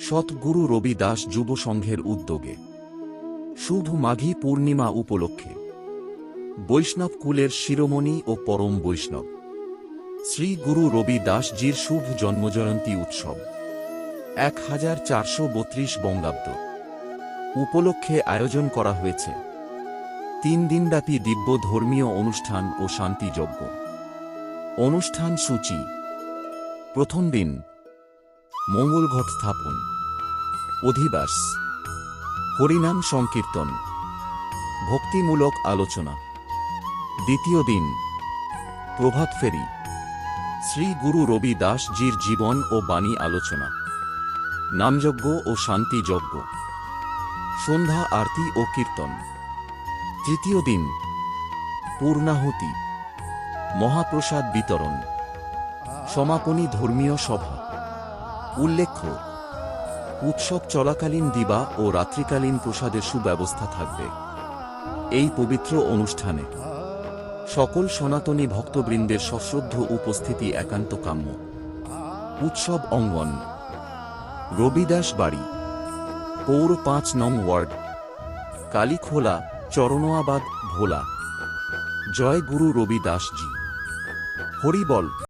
সৎগুরু রবি দাস যুব সংঘের উদ্যোগে শুভ মাঘী পূর্ণিমা উপলক্ষে বৈষ্ণব কুলের শিরোমণি ও পরম বৈষ্ণব শ্রী গুরু রবি দাসজির শুভ জন্মজয়ন্তী উৎসব 1432 বঙ্গাব্দ উপলক্ষে আয়োজন করা হয়েছে 3 দিনব্যাপী দিব্য ধর্মীয় অনুষ্ঠান ও শান্তি যজ্ঞ। অনুষ্ঠান সূচি: প্রথম দিন মঙ্গলঘট স্থাপন, অধিবাস, হরিনাম সংকীর্তন, ভক্তিমূলক আলোচনা। দ্বিতীয় দিন প্রভাত ফেরি, শ্রী গুরু রবি দাসজির জীবন ও বাণী আলোচনা, নামযজ্ঞ ও শান্তি যজ্ঞ, সন্ধ্যা আরতি ও কীর্তন। তৃতীয় দিন পূর্ণাহুতি, মহাপ্রসাদ বিতরণ, সমাপনী ধর্মীয় সভা। উল্লেখ্য, উৎসব চলাকালীন দিবা ও রাত্রিকালীন প্রসাদের সুব্যবস্থা থাকবে। এই পবিত্র অনুষ্ঠানে সকল সনাতনী ভক্তবৃন্দের সশ্রদ্ধ উপস্থিতি একান্ত কাম্য। উৎসব অঙ্গন: রবিদাস বাড়ি, পৌর 5 নং ওয়ার্ড, কালীখোলা, চরনোয়াবাদ, ভোলা। জয় গুরু রবি দাসজি। হরি বল।